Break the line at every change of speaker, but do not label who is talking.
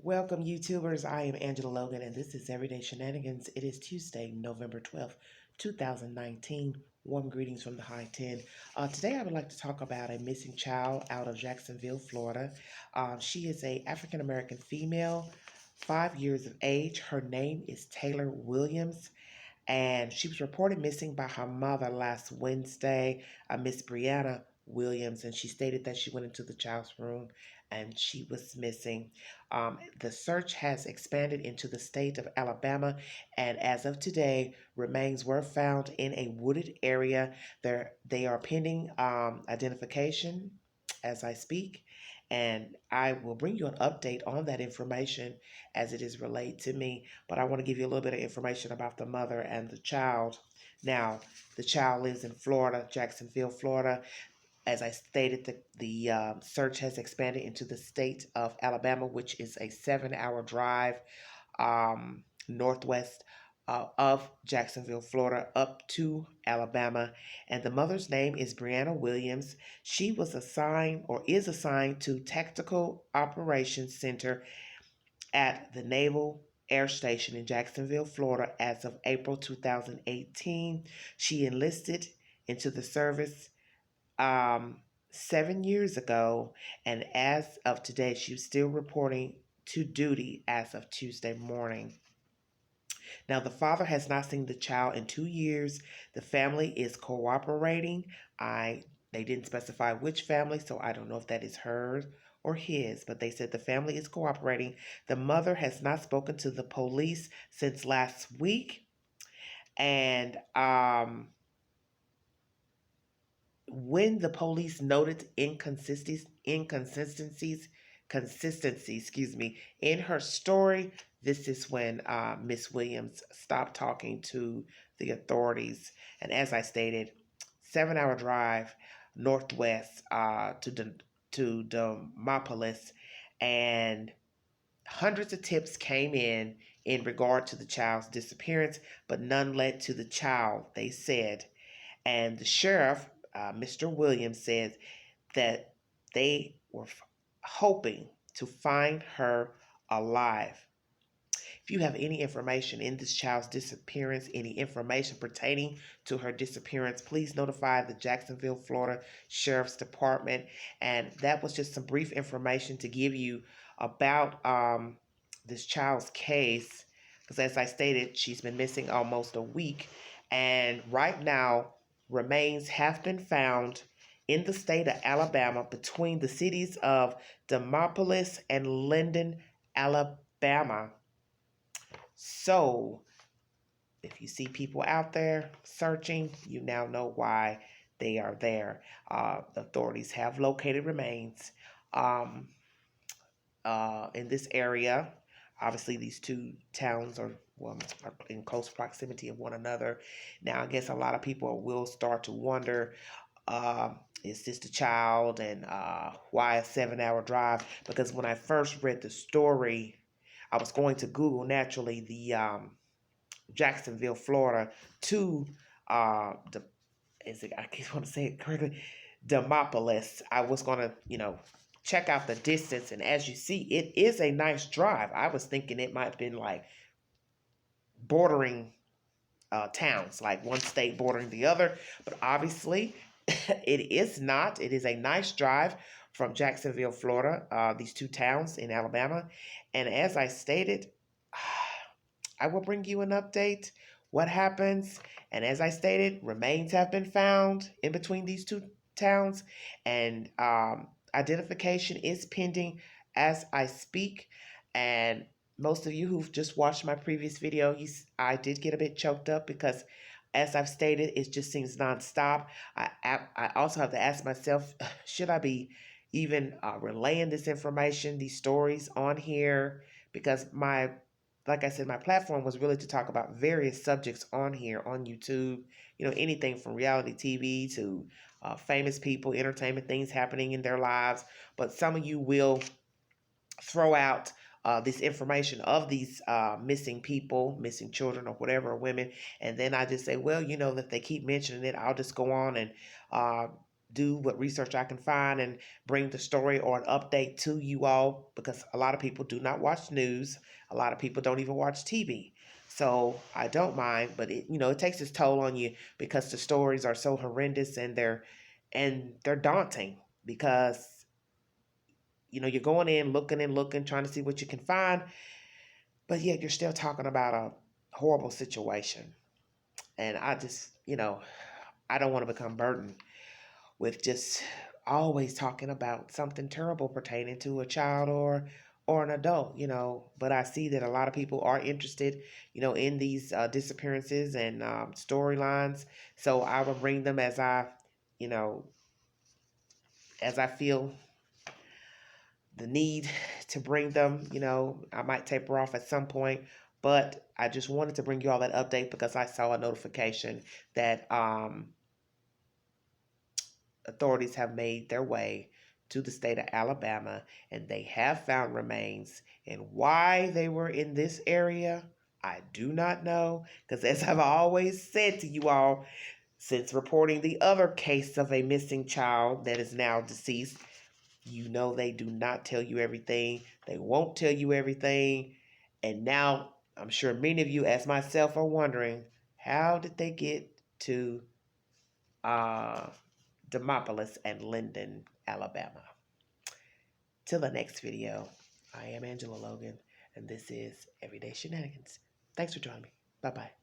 Welcome, YouTubers. I am Angela Logan, and this is Everyday Shenanigans. It is Tuesday, November 12th, 2019. Warm greetings from the High 10. Today, I would like to talk about a missing child out of Jacksonville, Florida. She is a African American female, 5 years of age. Her name is Taylor Williams, and she was reported missing by her mother last Wednesday, Miss Brianna Williams, and she stated that she went into the child's room and she was missing. The search has expanded into the state of Alabama, and as of today, remains were found in a wooded area. They are pending identification as I speak, and I will bring you an update on that information as it is relayed to me. But I want to give you a little bit of information about the mother and the child. Now, the child lives in Florida, Jacksonville, Florida. As I stated, the search has expanded into the state of Alabama, which is a 7-hour drive northwest of Jacksonville, Florida, up to Alabama. And the mother's name is Brianna Williams. She was assigned or is assigned to Tactical Operations Center at the Naval Air Station in Jacksonville, Florida, as of April 2018. She enlisted into the service um, 7 years ago, and as of today, she's still reporting to duty as of Tuesday morning. Now, the father has not seen the child in 2 years. The family is cooperating. They didn't specify which family, so I don't know if that is hers or his, but they said the family is cooperating. The mother has not spoken to the police since last week, and when the police noted consistency, in her story, this is when Miss Williams stopped talking to the authorities. And as I stated, 7-hour drive northwest to Demopolis, and hundreds of tips came in regard to the child's disappearance, but none led to the child, they said. And the sheriff, Mr. Williams, said that they were hoping to find her alive. If you have any information in this child's disappearance, any information pertaining to her disappearance, please notify the Jacksonville, Florida Sheriff's Department. And that was just some brief information to give you about this child's case. Because as I stated, she's been missing almost a week. And right now, remains have been found in the state of Alabama between the cities of Demopolis and Linden, Alabama. So, if you see people out there searching, you now know why they are there. The authorities have located remains um, in this area. Obviously, these two towns are in close proximity of one another. Now, I guess a lot of people will start to wonder, uh, is this the child, and why a 7-hour drive? Because when I first read the story, I was going to Google naturally the Jacksonville, Florida, to the I keep want to say it correctly, Demopolis. I was gonna, check out the distance, and as you see, it is a nice drive. I was thinking it might have been like bordering towns, like one state bordering the other, but obviously it is not. It is a nice drive from Jacksonville, Florida, these two towns in Alabama, and as I stated, I will bring you an update, what happens. And as I stated, remains have been found in between these two towns, and identification is pending as I speak. And most of you who've just watched my previous video, I did get a bit choked up because, as I've stated, it just seems nonstop. I also have to ask myself, should I be even relaying this information, these stories on here? Because like I said, my platform was really to talk about various subjects on here on YouTube. Anything from reality TV to famous people, entertainment, things happening in their lives. But some of you will throw out this information of these missing people, missing children, or whatever, or women. And then I just say, well, that they keep mentioning it, I'll just go on and do what research I can find and bring the story or an update to you all, because a lot of people do not watch news. A lot of people don't even watch TV. So I don't mind, but it takes its toll on you because the stories are so horrendous, and they're daunting, because you're going in looking and looking, trying to see what you can find, but yet you're still talking about a horrible situation. And I just, I don't want to become burdened with just always talking about something terrible pertaining to a child or an adult, but I see that a lot of people are interested, in these disappearances and storylines. So I will bring them you know as I feel the need to bring them. I might taper off at some point, but I just wanted to bring you all that update because I saw a notification that authorities have made their way to the state of Alabama, and they have found remains. And why they were in this area, I do not know, because as I've always said to you all, since reporting the other case of a missing child that is now deceased, they do not tell you everything. They won't tell you everything. And now I'm sure many of you, as myself, are wondering, how did they get to uh, Demopolis and Linden, Alabama? Till the next video, I am Angela Logan, and this is Everyday Shenanigans. Thanks for joining me. Bye-bye.